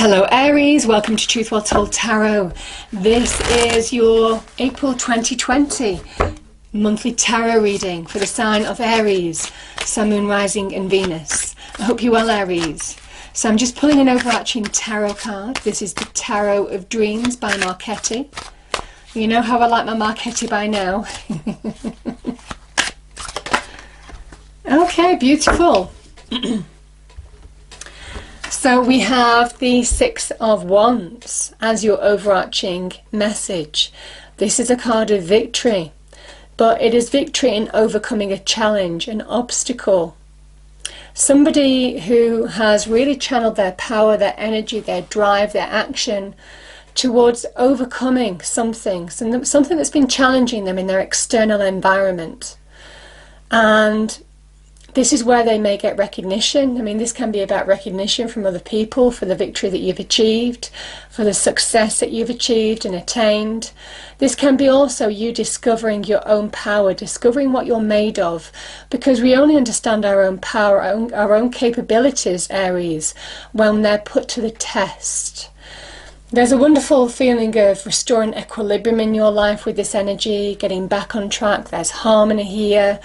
Hello Aries, welcome to Truth Well Told Tarot. This is your April 2020 monthly tarot reading for the sign of Aries, Sun, Moon, Rising and Venus. I hope you're well, Aries. So I'm just pulling an overarching tarot card. This is the Tarot of Dreams by Marchetti. You know how I like my Marchetti by now. Okay, beautiful. So we have the Six of Wands as your overarching message. This is a card of victory, but it is victory in overcoming a challenge, an obstacle. Somebody who has really channeled their power, their energy, their drive, their action towards overcoming something that's been challenging them in their external environment. And this is where they may get recognition. I mean, this can be about recognition from other people for the victory that you've achieved, for the success that you've achieved and attained. This can be also you discovering your own power, discovering what you're made of, because we only understand our own power, our own capabilities, Aries, when they're put to the test. There's a wonderful feeling of restoring equilibrium in your life with this energy, getting back on track. There's harmony here.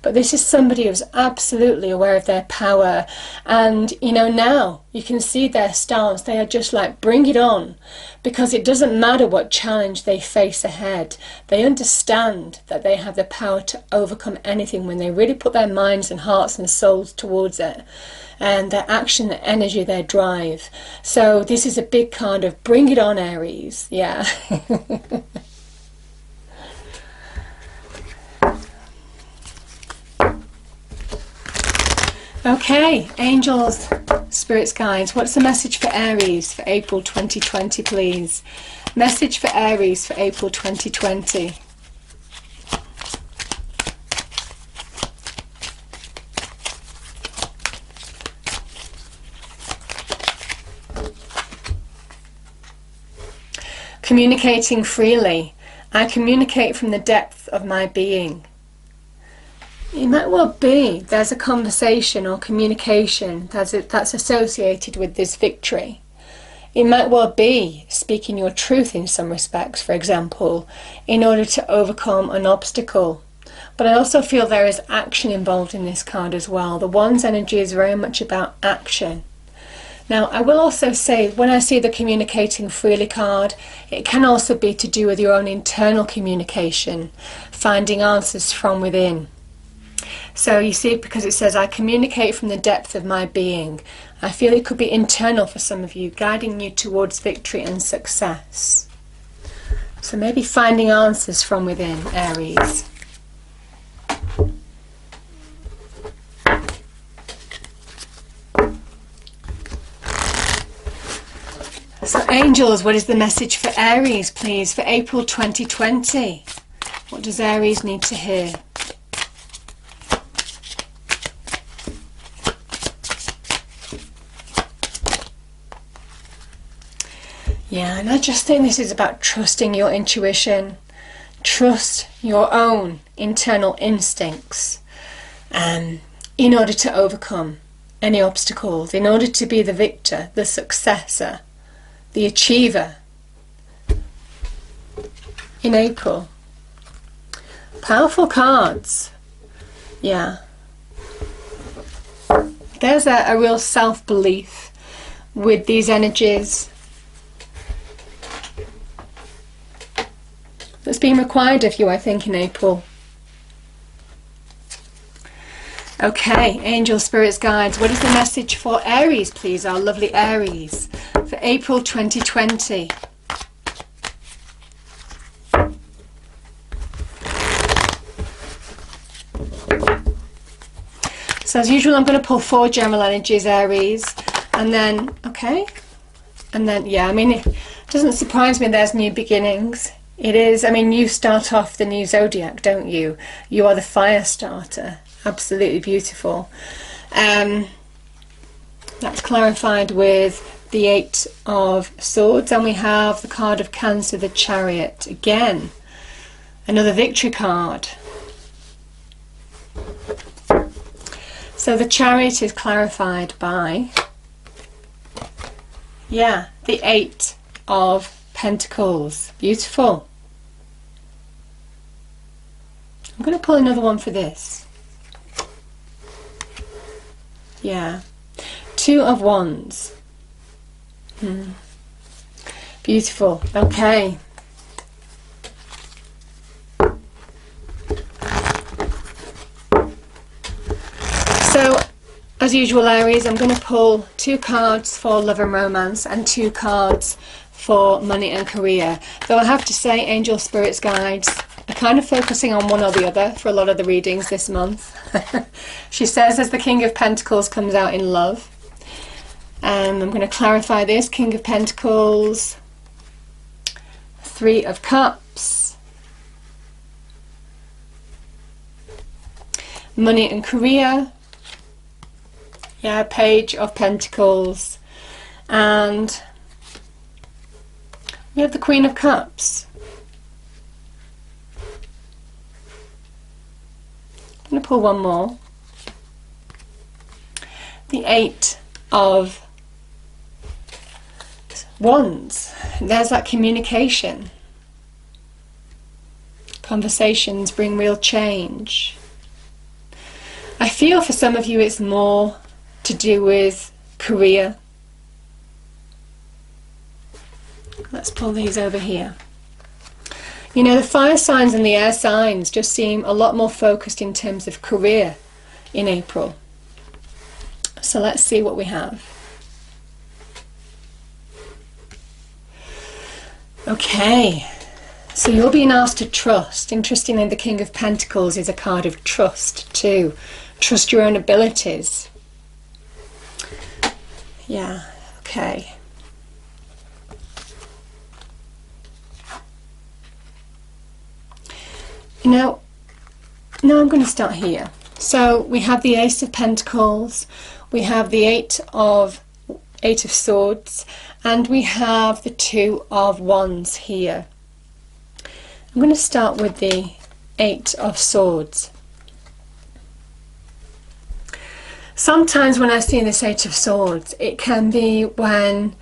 But this is somebody who's absolutely aware of their power. And, you know, now you can see their stance. They are just like, bring it on. Because it doesn't matter what challenge they face ahead. They understand that they have the power to overcome anything when they really put their minds and hearts and souls towards it. And their action, their energy, their drive. So this is a big card of bring it on, Aries. Yeah. Okay, angels, spirits, guides, what's the message for Aries for April 2020, please? Message for Aries for April 2020. Communicating freely. I communicate from the depth of my being. It might well be there's a conversation or communication that's associated with this victory. It might well be speaking your truth in some respects, for example, in order to overcome an obstacle. But I also feel there is action involved in this card as well. The Wands energy is very much about action. Now, I will also say, when I see the communicating freely card, it can also be to do with your own internal communication, finding answers from within. So you see, because it says, I communicate from the depth of my being. I feel it could be internal for some of you, guiding you towards victory and success. So maybe finding answers from within, Aries. So angels, what is the message for Aries, please, for April 2020? What does Aries need to hear? Yeah, and I just think this is about trusting your intuition, trust your own internal instincts in order to overcome any obstacles, in order to be the victor, the successor, the achiever in April. Powerful cards. Yeah. There's a real self-belief with these energies that's been required of you, I think, in April. Okay, angel, spirits, guides, what is the message for Aries, please, our lovely Aries, for April 2020? So as usual, I'm going to pull 4 general energies, Aries, and then, okay, and then, yeah, I mean, it doesn't surprise me there's new beginnings. It is, I mean, you start off the new zodiac, don't you? You are the fire starter. Absolutely beautiful. That's clarified with the 8 of Swords, and we have the card of Cancer, the Chariot. Again, another victory card. So the Chariot is clarified by Yeah, the Eight of Pentacles. Beautiful. I'm going to pull another one for this. Yeah. Two of Wands. Beautiful. Okay. So, as usual, Aries, I'm going to pull 2 cards for love and romance and 2 cards for money and career. Though I have to say, angel spirits guides are kind of focusing on one or the other for a lot of the readings this month. She says as the King of Pentacles comes out in love. I'm going to clarify this. King of Pentacles, 3 of Cups, money and career. Yeah, Page of Pentacles, and we have the Queen of Cups. I'm going to pull one more. The Eight of Wands. There's that communication. Conversations bring real change. I feel for some of you it's more to do with career. Let's pull these over here. You know, the fire signs and the air signs just seem a lot more focused in terms of career in April. So let's see what we have. Okay, so you're being asked to trust. Interestingly, the King of Pentacles is a card of trust too. Trust your own abilities. Yeah, okay. You know, now I'm going to start here. So we have the Ace of Pentacles, we have the Eight of Swords, and we have the Two of Wands here. I'm going to start with the Eight of Swords. Sometimes when I see this Eight of Swords, it can be when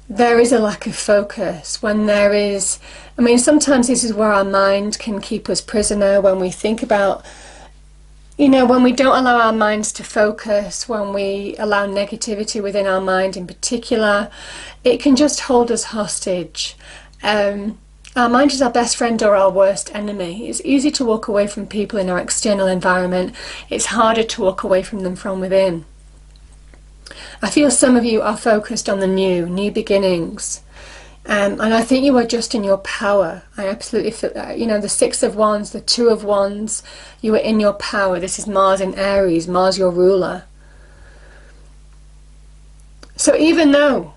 there is a lack of focus, when there is, I mean, sometimes this is where our mind can keep us prisoner, when we think about, you know, when we don't allow our minds to focus, when we allow negativity within our mind in particular, it can just hold us hostage. Our mind is our best friend or our worst enemy. It's easy to walk away from people in our external environment. It's harder to walk away from them from within. I feel some of you are focused on the new beginnings. And I think you are just in your power. I absolutely feel that. You know, the Six of Wands, the Two of Wands, you are in your power. This is Mars in Aries, Mars your ruler. So even though,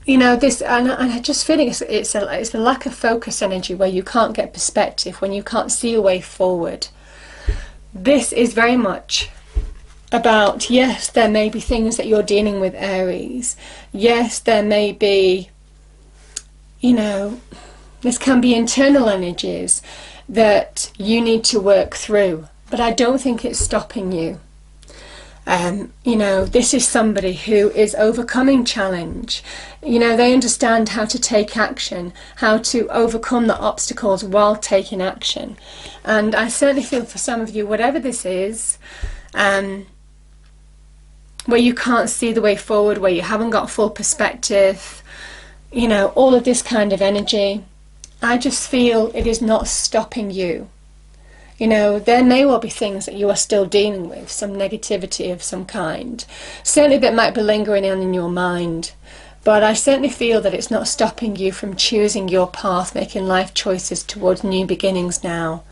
you know, this, and I just feel it's the lack of focus energy where you can't get perspective, when you can't see a way forward. This is very much about, yes, there may be things that you're dealing with, Aries. Yes, there may be, you know, this can be internal energies that you need to work through, but I don't think it's stopping you. You know, this is somebody who is overcoming challenge. You know, they understand how to take action, how to overcome the obstacles while taking action. And I certainly feel for some of you, whatever this is, where you can't see the way forward, where you haven't got full perspective, you know, all of this kind of energy, I just feel it is not stopping you. You know, there may well be things that you are still dealing with, some negativity of some kind, certainly that might be lingering on in your mind, but I certainly feel that it's not stopping you from choosing your path, making life choices towards new beginnings now.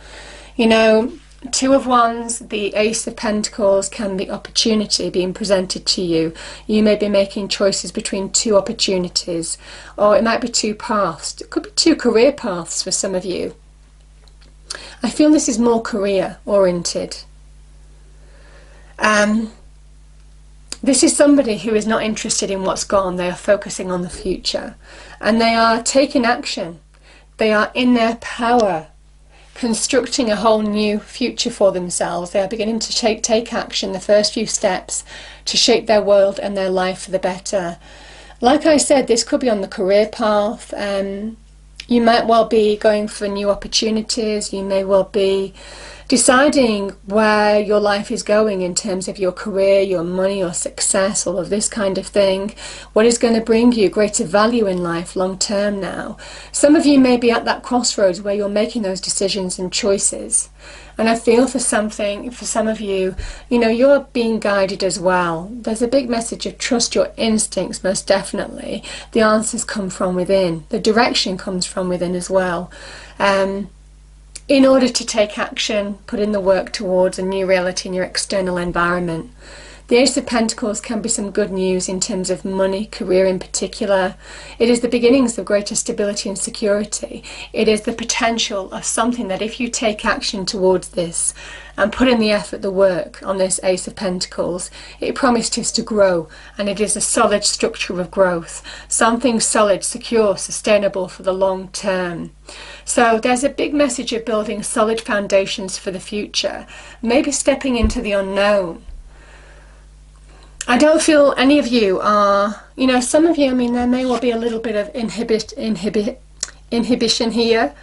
You know, Two of Wands, the Ace of Pentacles can be opportunity being presented to you. You may be making choices between two opportunities, or it might be two paths. It could be two career paths for some of you. I feel this is more career oriented. This is somebody who is not interested in what's gone. They are focusing on the future, and they are taking action. They are in their power, constructing a whole new future for themselves. They are beginning to take action, the first few steps to shape their world and their life for the better. Like I said, this could be on the career path. You might well be going for new opportunities. You may well be deciding where your life is going in terms of your career, your money, your success, all of this kind of thing. What is going to bring you greater value in life long term now? Some of you may be at that crossroads where you're making those decisions and choices. And I feel for some of you, you're being guided as well. There's a big message of trust your instincts, most definitely. The answers come from within. The direction comes from within as well. In order to take action, put in the work towards a new reality in your external environment. The Ace of Pentacles can be some good news in terms of money, career in particular. It is the beginnings of greater stability and security. It is the potential of something that if you take action towards this and put in the effort, the work on this Ace of Pentacles, it promises to grow, and it is a solid structure of growth. Something solid, secure, sustainable for the long term. So there's a big message of building solid foundations for the future, maybe stepping into the unknown. I don't feel any of you are, some of you, there may well be a little bit of inhibition here.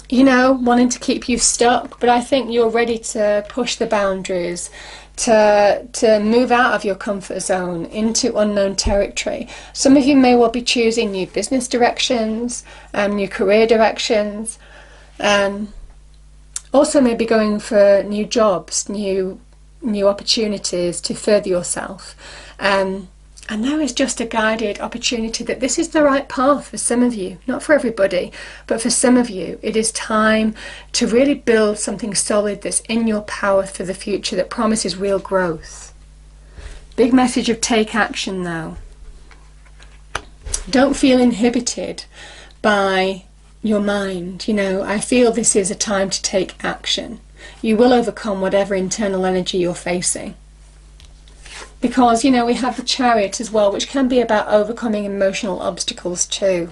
Wanting to keep you stuck, but I think you're ready to push the boundaries, to move out of your comfort zone into unknown territory. Some of you may well be choosing new business directions, new career directions, also maybe going for new jobs, new opportunities to further yourself. And there is just a guided opportunity that this is the right path for some of you, not for everybody, but for some of you. It is time to really build something solid that's in your power for the future, that promises real growth. Big message of take action now. Don't feel inhibited by your mind. I feel this is a time to take action. You will overcome whatever internal energy you're facing. Because, we have the Chariot as well, which can be about overcoming emotional obstacles too.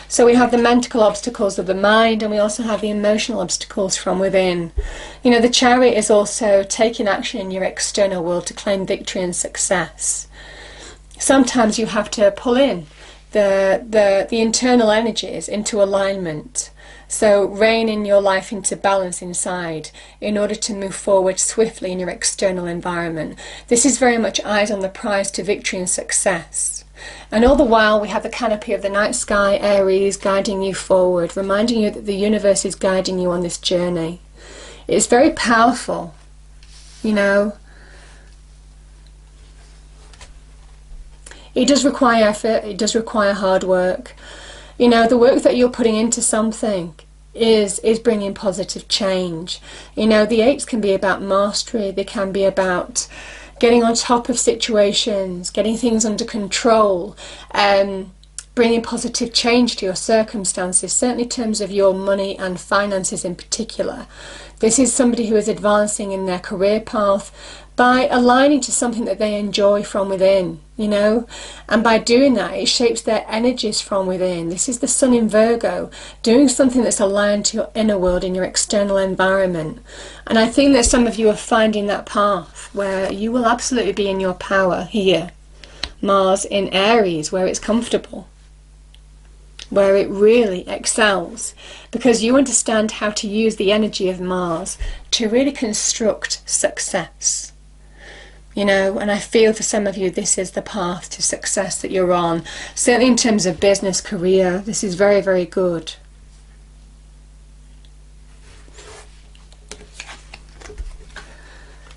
So we have the mental obstacles of the mind, and we also have the emotional obstacles from within. The Chariot is also taking action in your external world to claim victory and success. Sometimes you have to pull in the internal energies into alignment. So rein in your life into balance inside in order to move forward swiftly in your external environment. This is very much eyes on the prize to victory and success. And all the while we have the canopy of the night sky, Aries, guiding you forward, reminding you that the universe is guiding you on this journey. It's very powerful, It does require effort, it does require hard work. The work that you're putting into something is bringing positive change. The eights can be about mastery, they can be about getting on top of situations, getting things under control, bringing positive change to your circumstances, certainly in terms of your money and finances in particular. This is somebody who is advancing in their career path by aligning to something that they enjoy from within, and by doing that it shapes their energies from within. This is the Sun in Virgo, doing something that's aligned to your inner world in your external environment. And I think that some of you are finding that path where you will absolutely be in your power here. Mars in Aries, where it's comfortable, where it really excels, because you understand how to use the energy of Mars to really construct success. And I feel for some of you this is the path to success that you're on. Certainly in terms of business, career, this is very, very good.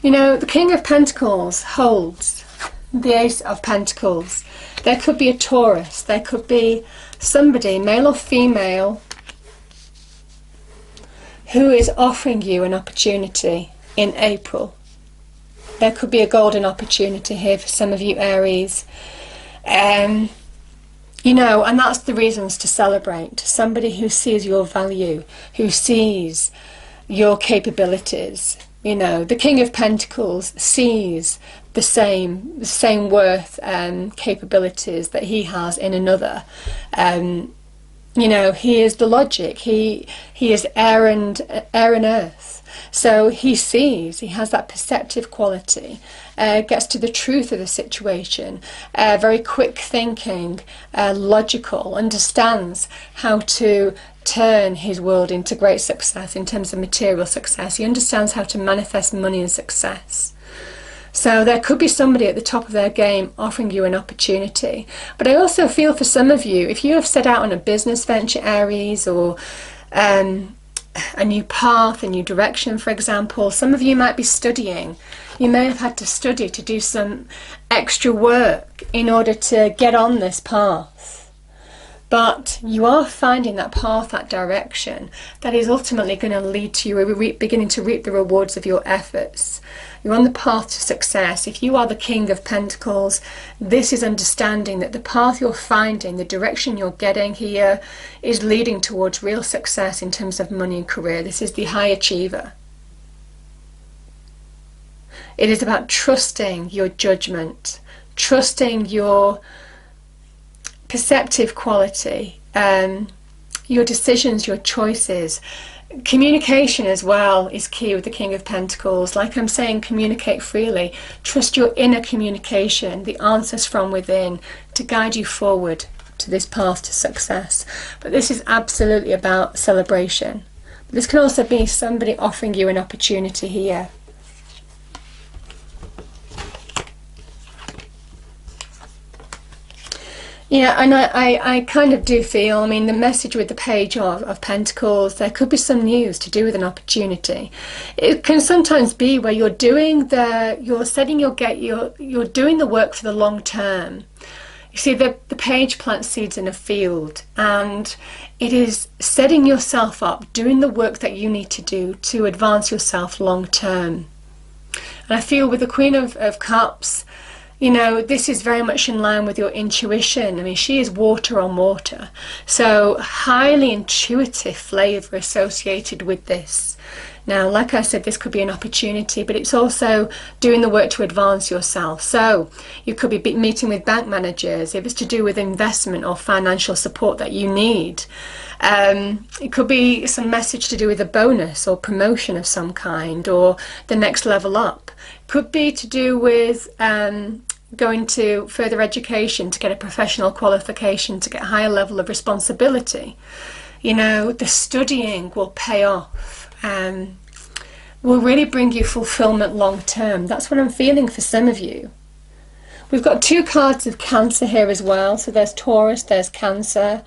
The King of Pentacles holds the Ace of Pentacles. There could be a Taurus, there could be somebody, male or female, who is offering you an opportunity in April. There could be a golden opportunity here for some of you Aries. And that's the reasons to celebrate. Somebody who sees your value, who sees your capabilities. The King of Pentacles sees the same worth and capabilities that he has in another. He is the logic. He is air and earth. So he sees, he has that perceptive quality, gets to the truth of the situation, very quick thinking, logical, understands how to turn his world into great success in terms of material success. He understands how to manifest money and success. So there could be somebody at the top of their game offering you an opportunity. But I also feel for some of you, if you have set out on a business venture, Aries, or a new path, a new direction, for example, some of you might be studying. You may have had to study to do some extra work in order to get on this path. But you are finding that path, that direction, that is ultimately going to lead to you beginning to reap the rewards of your efforts. You're on the path to success. If you are the King of Pentacles, this is understanding that the path you're finding, the direction you're getting here, is leading towards real success in terms of money and career. This is the high achiever. It is about trusting your judgment, trusting your perceptive quality, your decisions, your choices. Communication as well is key with the King of Pentacles. Like I'm saying, communicate freely. Trust your inner communication, the answers from within, to guide you forward to this path to success. But this is absolutely about celebration. This can also be somebody offering you an opportunity here. Yeah, and I kind of do feel, I mean, the message with the Page of Pentacles, there could be some news to do with an opportunity. It can sometimes be where you're doing you're doing the work for the long term. You see, the Page plants seeds in a field, and it is setting yourself up, doing the work that you need to do to advance yourself long term. And I feel with the Queen of Cups, you know, this is very much in line with your intuition. I mean, she is water on water. So highly intuitive flavour associated with this. Now, like I said, this could be an opportunity, but it's also doing the work to advance yourself. So you could be meeting with bank managers if it's to do with investment or financial support that you need. It could be some message to do with a bonus or promotion of some kind, or the next level up. Could be to do with going to further education to get a professional qualification, to get a higher level of responsibility. You know, the studying will pay off. Will really bring you fulfillment long term. That's what I'm feeling for some of you. We've got two cards of Cancer here as well. So there's Taurus, there's Cancer.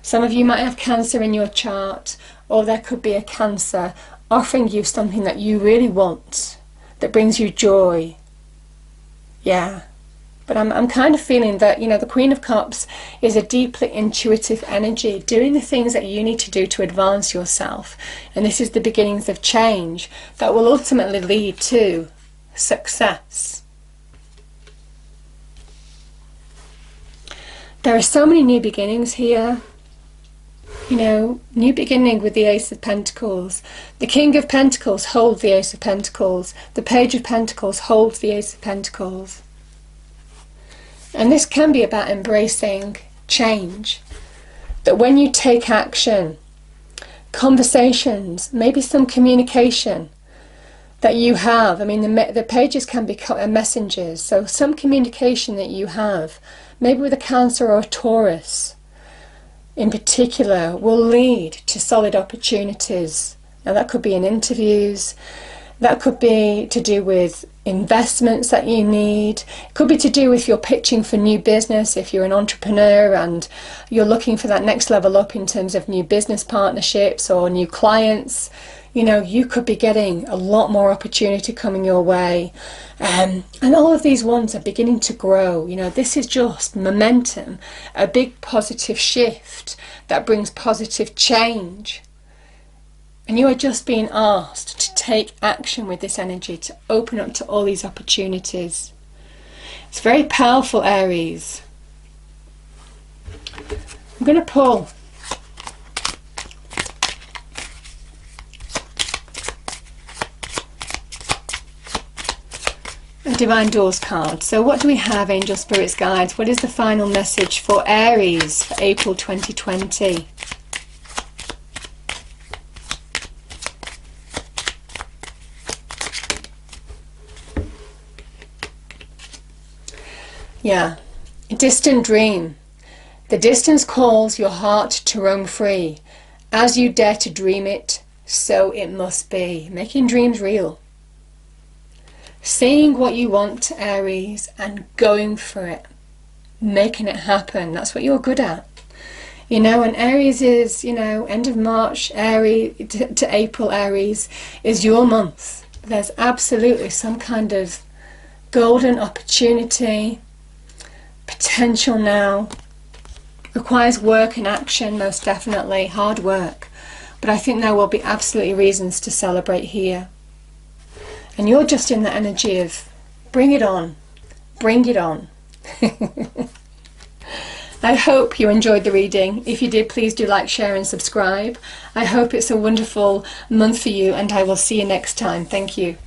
Some of you might have Cancer in your chart, or there could be a Cancer offering you something that you really want, that brings you joy. Yeah. But I'm kind of feeling that, you know, the Queen of Cups is a deeply intuitive energy, doing the things that you need to do to advance yourself. And this is the beginnings of change that will ultimately lead to success. There are so many new beginnings here. You know, new beginning with the Ace of Pentacles. The King of Pentacles holds the Ace of Pentacles. The Page of Pentacles holds the Ace of Pentacles. And this can be about embracing change. That when you take action, conversations, maybe some communication that you have. I mean, the pages can be messengers. So some communication that you have, maybe with a Cancer or a Taurus in particular, will lead to solid opportunities. Now that could be in interviews. That could be to do with investments that you need. It could be to do with you're pitching for new business if you're an entrepreneur and you're looking for that next level up in terms of new business partnerships or new clients. You know, you could be getting a lot more opportunity coming your way. And all of these ones are beginning to grow. You know, this is just momentum, a big positive shift that brings positive change. And you are just being asked to take action with this energy, to open up to all these opportunities. It's very powerful, Aries. I'm going to pull a Divine Doors card. So what do we have, Angel Spirits Guides? What is the final message for Aries for April 2020? Yeah. A distant dream. The distance calls your heart to roam free. As you dare to dream it, so it must be. Making dreams real. Seeing what you want, Aries, and going for it. Making it happen. That's what you're good at. You know, and Aries is, you know, end of March, Aries to April, Aries is your month. There's absolutely some kind of golden opportunity, potential now. Requires work and action, most definitely, hard work. But I think there will be absolutely reasons to celebrate here. And you're just in the energy of bring it on, bring it on. I hope you enjoyed the reading. If you did, please do like, share and subscribe. I hope it's a wonderful month for you, and I will see you next time. Thank you.